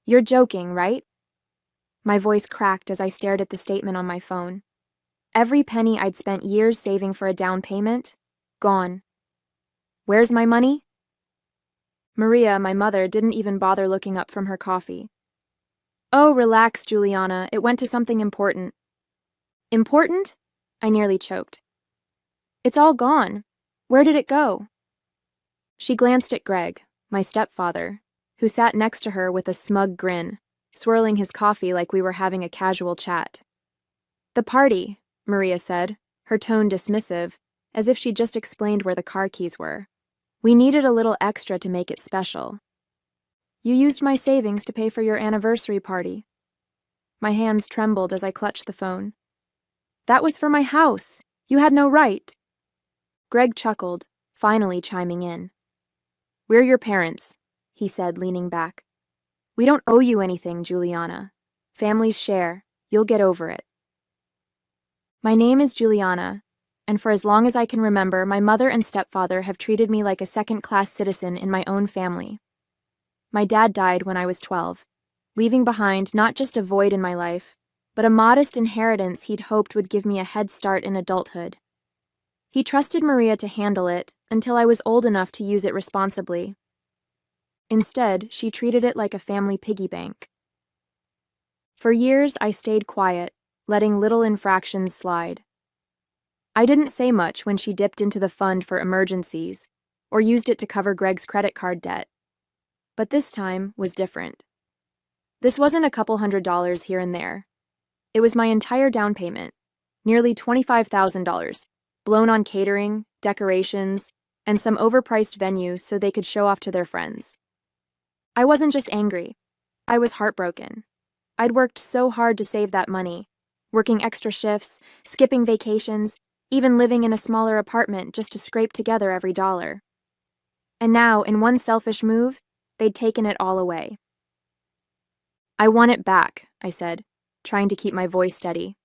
You're joking, right? My voice cracked as I stared at the statement on my phone. Every penny I'd spent years saving for a down payment, gone. Where's my money? Maria, my mother, didn't even bother looking up from her coffee. Oh, relax, Juliana. It went to something important. Important? I nearly choked. It's all gone. Where did it go? She glanced at Greg, my stepfather, who sat next to her with a smug grin, swirling his coffee like we were having a casual chat. The party, Maria said, her tone dismissive, as if she'd just explained where the car keys were. We needed a little extra to make it special. You used my savings to pay for your anniversary party. My hands trembled as I clutched the phone. That was for my house. You had no right. Greg chuckled, finally chiming in. We're your parents, he said, leaning back. We don't owe you anything, Juliana. Families share. You'll get over it. My name is Juliana, and for as long as I can remember, my mother and stepfather have treated me like a second-class citizen in my own family. My dad died when I was 12, leaving behind not just a void in my life, but a modest inheritance he'd hoped would give me a head start in adulthood. He trusted Maria to handle it until I was old enough to use it responsibly. Instead, she treated it like a family piggy bank. For years, I stayed quiet, letting little infractions slide. I didn't say much when she dipped into the fund for emergencies or used it to cover Greg's credit card debt. But this time was different. This wasn't a couple $100s here and there. It was my entire down payment, nearly $25,000, blown on catering, decorations, and some overpriced venues so they could show off to their friends. I wasn't just angry. I was heartbroken. I'd worked so hard to save that money, working extra shifts, skipping vacations, even living in a smaller apartment just to scrape together every dollar. And now, in one selfish move, they'd taken it all away. I want it back, I said, trying to keep my voice steady.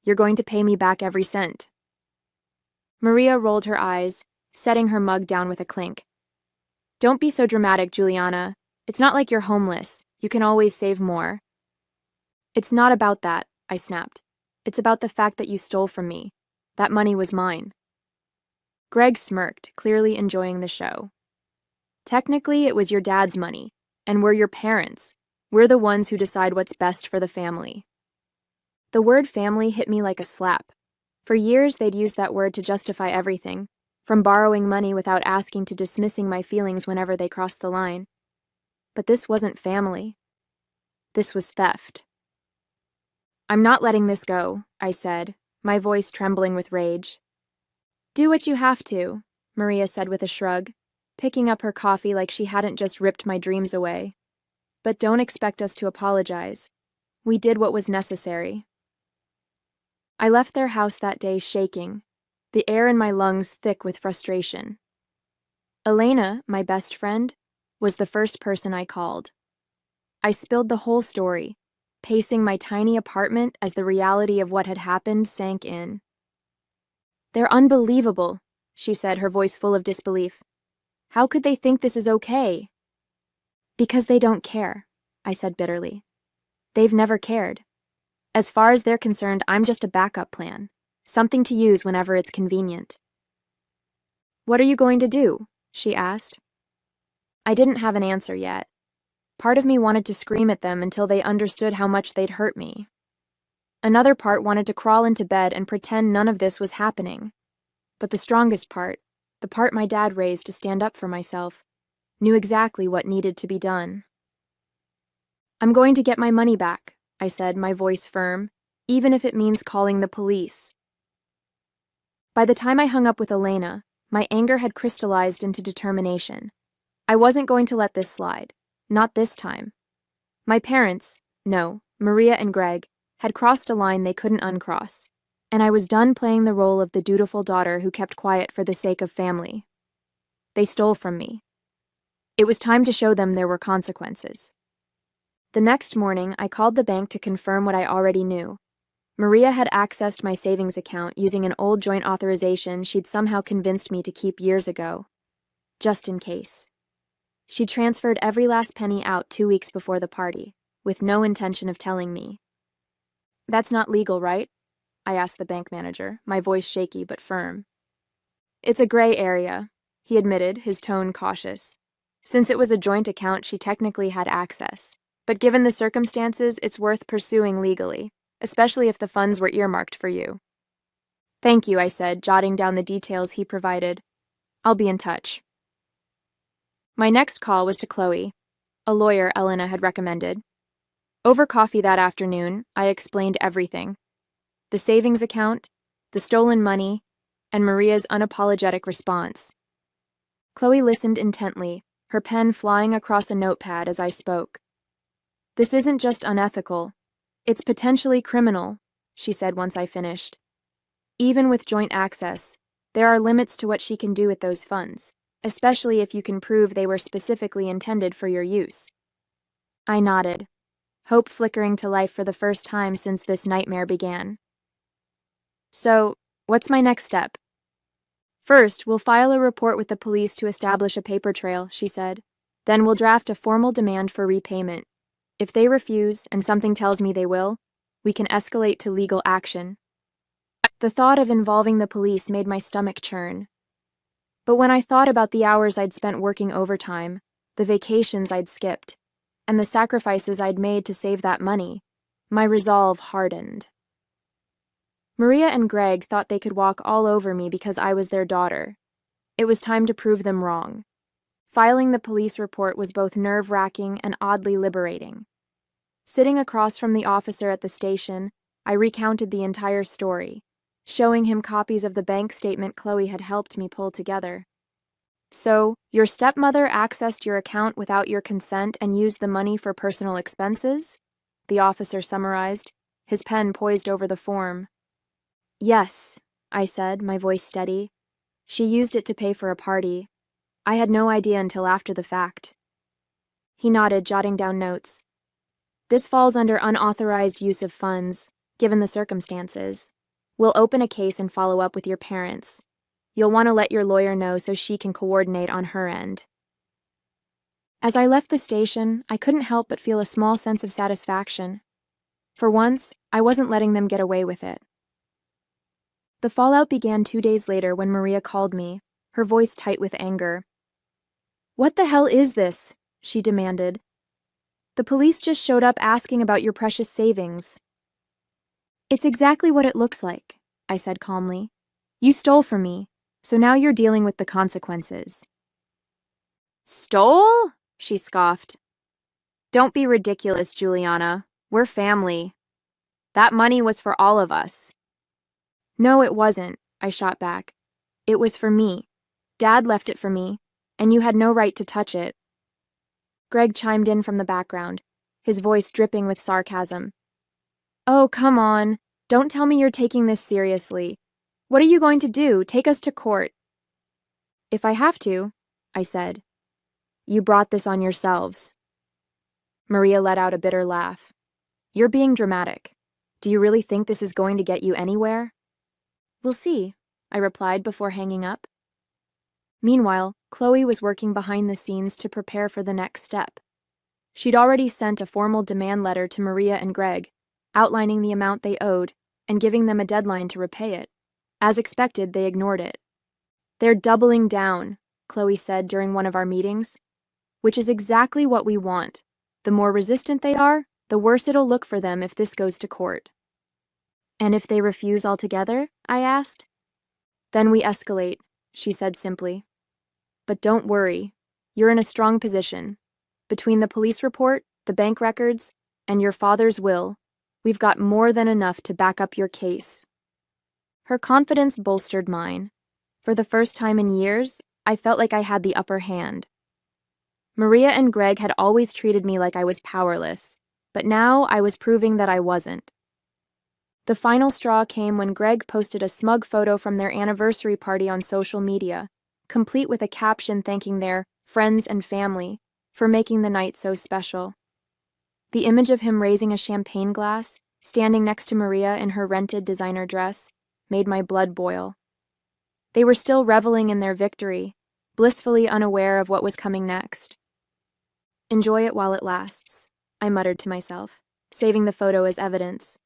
You're going to pay me back every cent. Maria rolled her eyes, setting her mug down with a clink. Don't be so dramatic, Juliana. It's not like you're homeless. You can always save more. It's not about that, I snapped. It's about the fact that you stole from me. That money was mine. Greg smirked, clearly enjoying the show. Technically, it was your dad's money, and we're your parents. We're the ones who decide what's best for the family. The word family hit me like a slap. For years, they'd used that word to justify everything, from borrowing money without asking to dismissing my feelings whenever they crossed the line. But this wasn't family. This was theft. I'm not letting this go, I said, my voice trembling with rage. Do what you have to, Maria said with a shrug, picking up her coffee like she hadn't just ripped my dreams away. But don't expect us to apologize. We did what was necessary. I left their house that day shaking, the air in my lungs thick with frustration. Elena, my best friend, was the first person I called. I spilled the whole story, pacing my tiny apartment as the reality of what had happened sank in. They're unbelievable, she said, her voice full of disbelief. How could they think this is okay? Because they don't care, I said bitterly. They've never cared. As far as they're concerned, I'm just a backup plan, something to use whenever it's convenient. What are you going to do? She asked. I didn't have an answer yet. Part of me wanted to scream at them until they understood how much they'd hurt me. Another part wanted to crawl into bed and pretend none of this was happening. But the strongest part, the part my dad raised to stand up for myself, knew exactly what needed to be done. I'm going to get my money back, I said, my voice firm, even if it means calling the police. By the time I hung up with Elena, my anger had crystallized into determination. I wasn't going to let this slide. Not this time. My parents, no, Maria and Greg, had crossed a line they couldn't uncross, and I was done playing the role of the dutiful daughter who kept quiet for the sake of family. They stole from me. It was time to show them there were consequences. The next morning, I called the bank to confirm what I already knew. Maria had accessed my savings account using an old joint authorization she'd somehow convinced me to keep years ago. Just in case. She transferred every last penny out 2 weeks before the party, with no intention of telling me. "That's not legal, right?" I asked the bank manager, my voice shaky but firm. "It's a gray area," he admitted, his tone cautious. "Since it was a joint account, she technically had access. But given the circumstances, it's worth pursuing legally, especially if the funds were earmarked for you." "Thank you," I said, jotting down the details he provided. "I'll be in touch." My next call was to Chloe, a lawyer Elena had recommended. Over coffee that afternoon, I explained everything: the savings account, the stolen money, and Maria's unapologetic response. Chloe listened intently, her pen flying across a notepad as I spoke. "This isn't just unethical. It's potentially criminal," she said once I finished. "Even with joint access, there are limits to what she can do with those funds, especially if you can prove they were specifically intended for your use." I nodded, hope flickering to life for the first time since this nightmare began. "So, what's my next step?" "First, we'll file a report with the police to establish a paper trail," she said. "Then we'll draft a formal demand for repayment. If they refuse, and something tells me they will, we can escalate to legal action." The thought of involving the police made my stomach churn. But when I thought about the hours I'd spent working overtime, the vacations I'd skipped, and the sacrifices I'd made to save that money, my resolve hardened. Maria and Greg thought they could walk all over me because I was their daughter. It was time to prove them wrong. Filing the police report was both nerve-wracking and oddly liberating. Sitting across from the officer at the station, I recounted the entire story, showing him copies of the bank statement Chloe had helped me pull together. "So, your stepmother accessed your account without your consent and used the money for personal expenses?" the officer summarized, his pen poised over the form. "Yes," I said, my voice steady. "She used it to pay for a party. I had no idea until after the fact." He nodded, jotting down notes. "This falls under unauthorized use of funds, given the circumstances. We'll open a case and follow up with your parents. You'll want to let your lawyer know so she can coordinate on her end." As I left the station, I couldn't help but feel a small sense of satisfaction. For once, I wasn't letting them get away with it. The fallout began 2 days later when Maria called me, her voice tight with anger. "What the hell is this?" she demanded. "The police just showed up asking about your precious savings." "It's exactly what it looks like," I said calmly. "You stole from me, so now you're dealing with the consequences." "Stole?" she scoffed. "Don't be ridiculous, Juliana. We're family. That money was for all of us." "No, it wasn't," I shot back. "It was for me. Dad left it for me, and you had no right to touch it." Greg chimed in from the background, his voice dripping with sarcasm. "Oh, come on. Don't tell me you're taking this seriously. What are you going to do? Take us to court?" "If I have to," I said. "You brought this on yourselves." Maria let out a bitter laugh. "You're being dramatic. Do you really think this is going to get you anywhere?" "We'll see," I replied before hanging up. Meanwhile, Chloe was working behind the scenes to prepare for the next step. She'd already sent a formal demand letter to Maria and Greg, outlining the amount they owed and giving them a deadline to repay it. As expected, they ignored it. "They're doubling down," Chloe said during one of our meetings, "which is exactly what we want. The more resistant they are, the worse it'll look for them if this goes to court." "And if they refuse altogether?" I asked. "Then we escalate," she said simply. "But don't worry. You're in a strong position. Between the police report, the bank records, and your father's will, we've got more than enough to back up your case." Her confidence bolstered mine. For the first time in years, I felt like I had the upper hand. Maria and Greg had always treated me like I was powerless, but now I was proving that I wasn't. The final straw came when Greg posted a smug photo from their anniversary party on social media, complete with a caption thanking their friends and family for making the night so special. The image of him raising a champagne glass, standing next to Maria in her rented designer dress, made my blood boil. They were still reveling in their victory, blissfully unaware of what was coming next. Enjoy it while it lasts, I muttered to myself, saving the photo as evidence.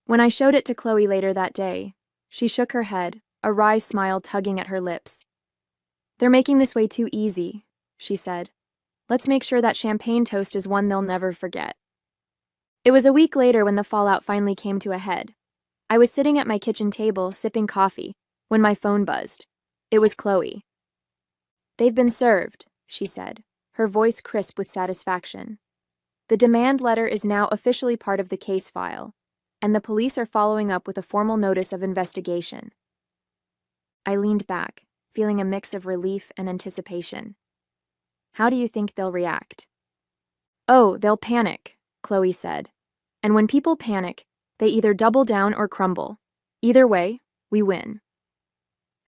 When I showed it to Chloe later that day, she shook her head, a wry smile tugging at her lips. "They're making this way too easy," she said. "Let's make sure that champagne toast is one they'll never forget." It was a week later when the fallout finally came to a head. I was sitting at my kitchen table, sipping coffee, when my phone buzzed. It was Chloe. "They've been served," she said, her voice crisp with satisfaction. "The demand letter is now officially part of the case file, and the police are following up with a formal notice of investigation." I leaned back, feeling a mix of relief and anticipation. "How do you think they'll react?" "Oh, they'll panic," Chloe said. "And when people panic, they either double down or crumble. Either way, we win."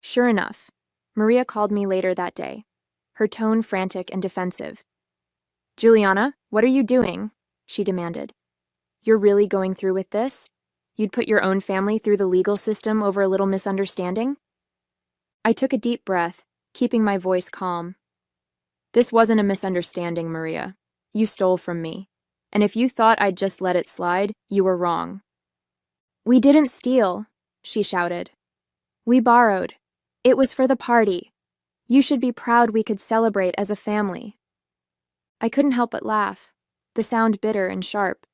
Sure enough, Maria called me later that day, her tone frantic and defensive. "Juliana, what are you doing?" she demanded. "You're really going through with this? You'd put your own family through the legal system over a little misunderstanding?" I took a deep breath, keeping my voice calm. "This wasn't a misunderstanding, Maria. You stole from me. And if you thought I'd just let it slide, you were wrong." "We didn't steal," she shouted. "We borrowed. It was for the party. You should be proud we could celebrate as a family." I couldn't help but laugh, the sound bitter and sharp.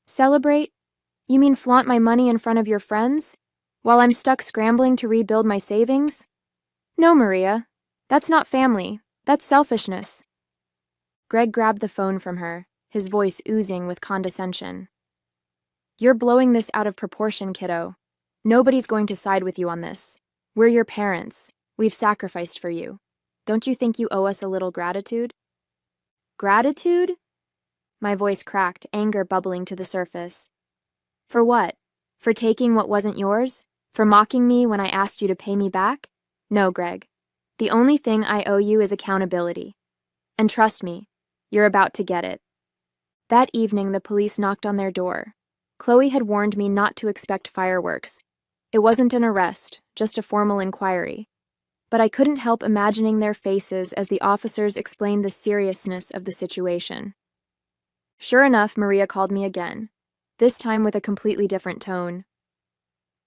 "Celebrate? You mean flaunt my money in front of your friends, while I'm stuck scrambling to rebuild my savings? No, Maria. That's not family. That's selfishness." Greg grabbed the phone from her, his voice oozing with condescension. "You're blowing this out of proportion, kiddo. Nobody's going to side with you on this. We're your parents. We've sacrificed for you. Don't you think you owe us a little gratitude?" "Gratitude?" My voice cracked, anger bubbling to the surface. "For what? For taking what wasn't yours? For mocking me when I asked you to pay me back? No, Greg. The only thing I owe you is accountability. And trust me, you're about to get it." That evening, the police knocked on their door. Chloe had warned me not to expect fireworks. It wasn't an arrest, just a formal inquiry. But I couldn't help imagining their faces as the officers explained the seriousness of the situation. Sure enough, Maria called me again, this time with a completely different tone.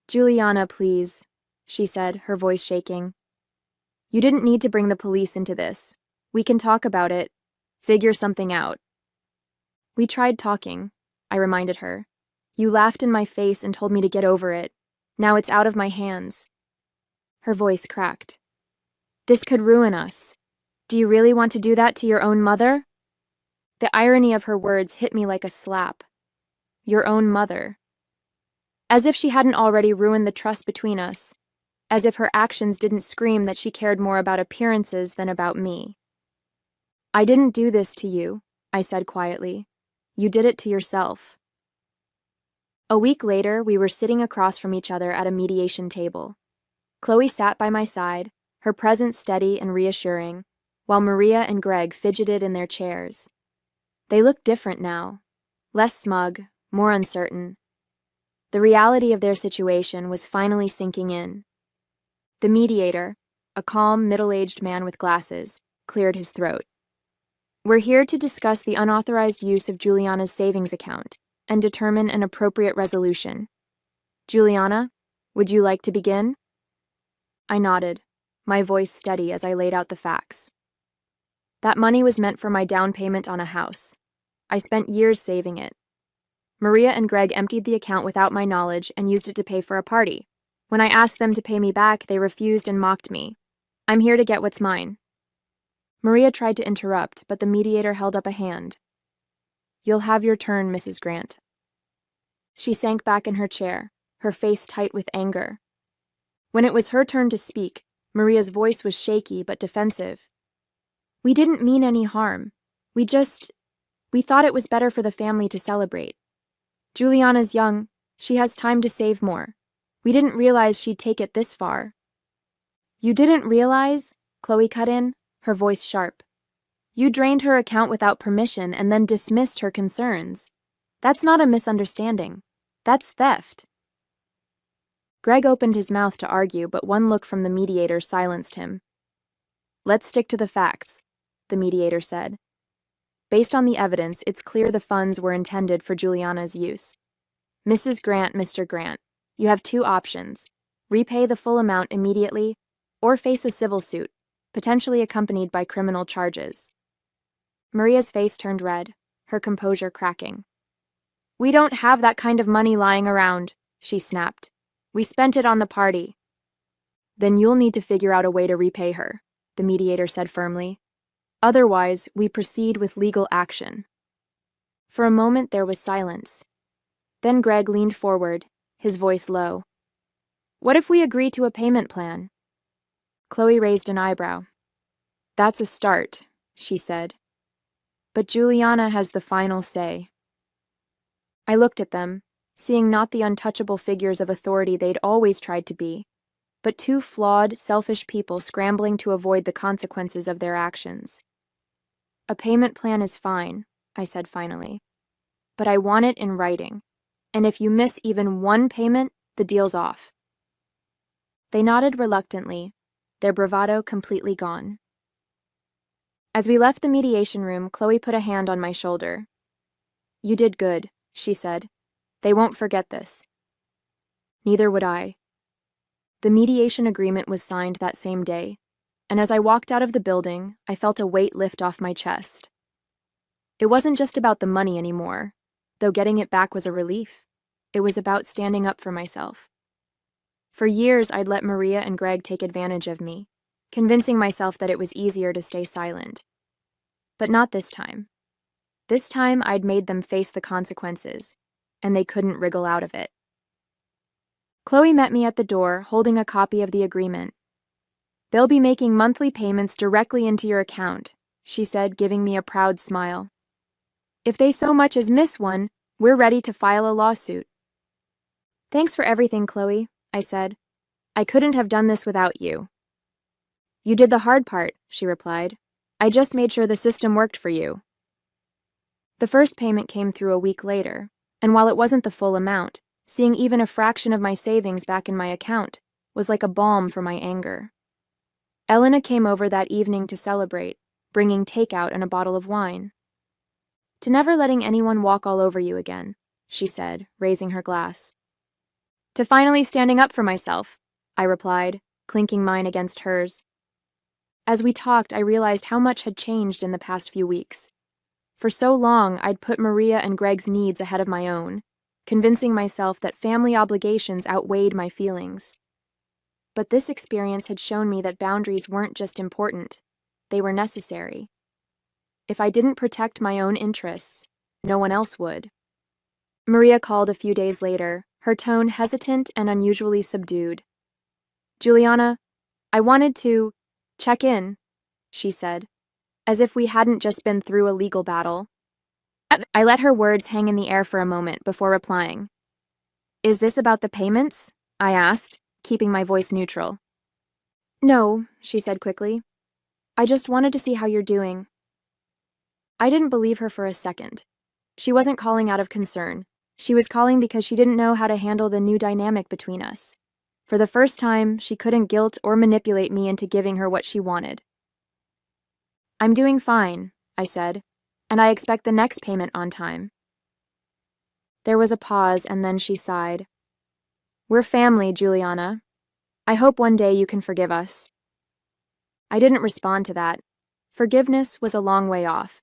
"Juliana, please," she said, her voice shaking. "You didn't need to bring the police into this. We can talk about it, figure something out." "We tried talking," I reminded her. "You laughed in my face and told me to get over it. Now it's out of my hands." Her voice cracked. "This could ruin us. Do you really want to do that to your own mother?" The irony of her words hit me like a slap. Your own mother. As if she hadn't already ruined the trust between us. As if her actions didn't scream that she cared more about appearances than about me. "I didn't do this to you," I said quietly. "You did it to yourself." A week later, we were sitting across from each other at a mediation table. Chloe sat by my side, her presence steady and reassuring, while Maria and Greg fidgeted in their chairs. They looked different now, less smug, more uncertain. The reality of their situation was finally sinking in. The mediator, a calm, middle-aged man with glasses, cleared his throat. "We're here to discuss the unauthorized use of Juliana's savings account and determine an appropriate resolution. Juliana, would you like to begin?" I nodded, my voice steady as I laid out the facts. That money was meant for my down payment on a house. I spent years saving it. Maria and Greg emptied the account without my knowledge and used it to pay for a party. When I asked them to pay me back, they refused and mocked me. "I'm here to get what's mine." Maria tried to interrupt, but the mediator held up a hand. "You'll have your turn, Mrs. Grant." She sank back in her chair, her face tight with anger. When it was her turn to speak, Maria's voice was shaky but defensive. "We didn't mean any harm. We thought it was better for the family to celebrate. Juliana's young. She has time to save more. We didn't realize she'd take it this far." "You didn't realize?" Chloe cut in, her voice sharp. "You drained her account without permission and then dismissed her concerns. That's not a misunderstanding. That's theft." Greg opened his mouth to argue, but one look from the mediator silenced him. "Let's stick to the facts," the mediator said, Based on the evidence, it's clear the funds were intended for Juliana's use. Mrs. Grant, Mr. Grant, you have two options. Repay the full amount immediately, or face a civil suit, potentially accompanied by criminal charges. Maria's face turned red, her composure cracking. We don't have that kind of money lying around, she snapped. We spent it on the party. Then you'll need to figure out a way to repay her, the mediator said firmly. Otherwise, we proceed with legal action. For a moment there was silence. Then Greg leaned forward, his voice low. What if we agree to a payment plan? Chloe raised an eyebrow. That's a start, she said. But Juliana has the final say. I looked at them, seeing not the untouchable figures of authority they'd always tried to be, but two flawed, selfish people scrambling to avoid the consequences of their actions. A payment plan is fine, I said finally. But I want it in writing, and if you miss even one payment, the deal's off. They nodded reluctantly, their bravado completely gone. As we left the mediation room, Chloe put a hand on my shoulder. You did good, she said. They won't forget this. Neither would I. The mediation agreement was signed that same day, and as I walked out of the building, I felt a weight lift off my chest. It wasn't just about the money anymore, though getting it back was a relief. It was about standing up for myself. For years, I'd let Maria and Greg take advantage of me, convincing myself that it was easier to stay silent. But not this time. This time, I'd made them face the consequences, and they couldn't wriggle out of it. Chloe met me at the door, holding a copy of the agreement. They'll be making monthly payments directly into your account, she said, giving me a proud smile. If they so much as miss one, we're ready to file a lawsuit. Thanks for everything, Chloe, I said. I couldn't have done this without you. You did the hard part, she replied. I just made sure the system worked for you. The first payment came through a week later, and while it wasn't the full amount, seeing even a fraction of my savings back in my account was like a balm for my anger. Elena came over that evening to celebrate, bringing takeout and a bottle of wine. To never letting anyone walk all over you again, she said, raising her glass. To finally standing up for myself, I replied, clinking mine against hers. As we talked, I realized how much had changed in the past few weeks. For so long, I'd put Maria and Greg's needs ahead of my own, convincing myself that family obligations outweighed my feelings. But this experience had shown me that boundaries weren't just important, they were necessary. If I didn't protect my own interests, no one else would. Maria called a few days later, her tone hesitant and unusually subdued. Juliana, I wanted to check in, she said, as if we hadn't just been through a legal battle. I let her words hang in the air for a moment before replying. Is this about the payments? I asked, keeping my voice neutral. No, she said quickly. I just wanted to see how you're doing. I didn't believe her for a second. She wasn't calling out of concern. She was calling because she didn't know how to handle the new dynamic between us. For the first time, she couldn't guilt or manipulate me into giving her what she wanted. I'm doing fine, I said, and I expect the next payment on time. There was a pause, and then she sighed. We're family, Juliana. I hope one day you can forgive us. I didn't respond to that. Forgiveness was a long way off,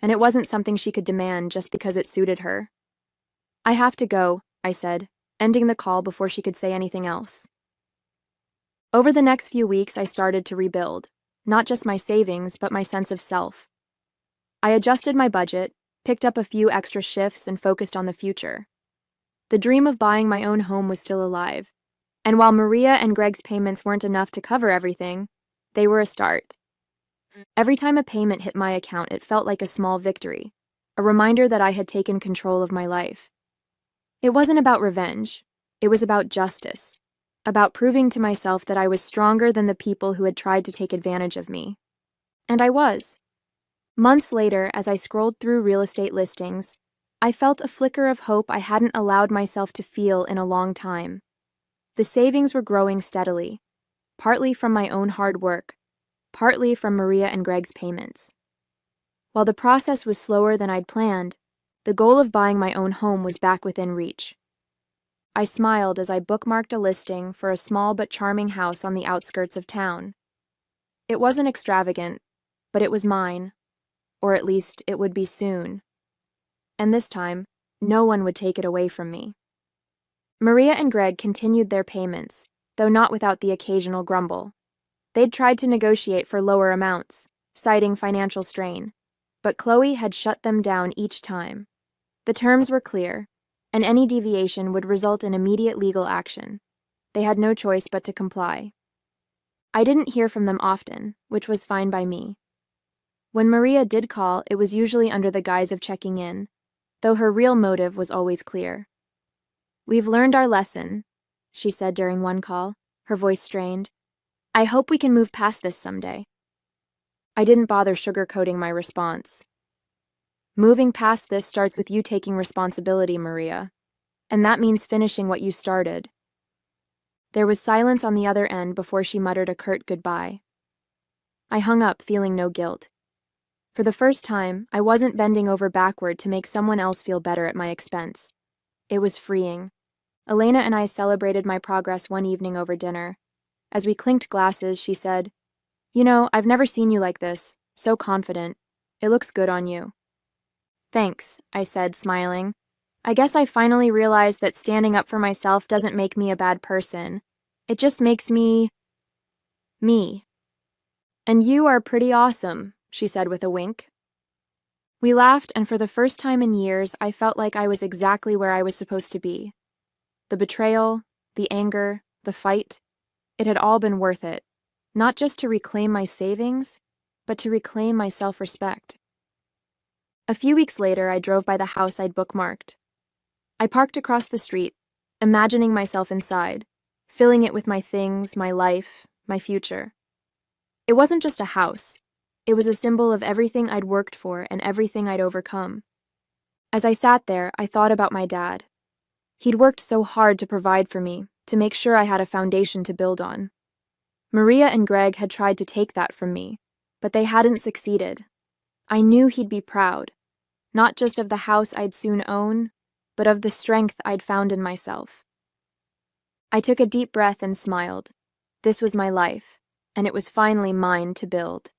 and it wasn't something she could demand just because it suited her. I have to go, I said, ending the call before she could say anything else. Over the next few weeks, I started to rebuild, not just my savings, but my sense of self. I adjusted my budget, picked up a few extra shifts, and focused on the future. The dream of buying my own home was still alive, and while Maria and Greg's payments weren't enough to cover everything, they were a start. Every time a payment hit my account, it felt like a small victory, a reminder that I had taken control of my life. It wasn't about revenge. It was about justice, about proving to myself that I was stronger than the people who had tried to take advantage of me. And I was. Months later, as I scrolled through real estate listings, I felt a flicker of hope I hadn't allowed myself to feel in a long time. The savings were growing steadily, partly from my own hard work, partly from Maria and Greg's payments. While the process was slower than I'd planned, the goal of buying my own home was back within reach. I smiled as I bookmarked a listing for a small but charming house on the outskirts of town. It wasn't extravagant, but it was mine, or at least it would be soon. And this time, no one would take it away from me. Maria and Greg continued their payments, though not without the occasional grumble. They'd tried to negotiate for lower amounts, citing financial strain, but Chloe had shut them down each time. The terms were clear, and any deviation would result in immediate legal action. They had no choice but to comply. I didn't hear from them often, which was fine by me. When Maria did call, it was usually under the guise of checking in, though her real motive was always clear. "We've learned our lesson," she said during one call, her voice strained. "I hope we can move past this someday." I didn't bother sugarcoating my response. "Moving past this starts with you taking responsibility, Maria, and that means finishing what you started." There was silence on the other end before she muttered a curt goodbye. I hung up, feeling no guilt. For the first time, I wasn't bending over backward to make someone else feel better at my expense. It was freeing. Elena and I celebrated my progress one evening over dinner. As we clinked glasses, she said, "You know, I've never seen you like this, so confident. It looks good on you." "Thanks," I said, smiling. "I guess I finally realized that standing up for myself doesn't make me a bad person. It just makes me... me." "And you are pretty awesome," she said with a wink. We laughed, and for the first time in years, I felt like I was exactly where I was supposed to be. The betrayal, the anger, the fight, it had all been worth it, not just to reclaim my savings, but to reclaim my self-respect. A few weeks later, I drove by the house I'd bookmarked. I parked across the street, imagining myself inside, filling it with my things, my life, my future. It wasn't just a house. It was a symbol of everything I'd worked for and everything I'd overcome. As I sat there, I thought about my dad. He'd worked so hard to provide for me, to make sure I had a foundation to build on. Maria and Greg had tried to take that from me, but they hadn't succeeded. I knew he'd be proud, not just of the house I'd soon own, but of the strength I'd found in myself. I took a deep breath and smiled. This was my life, and it was finally mine to build.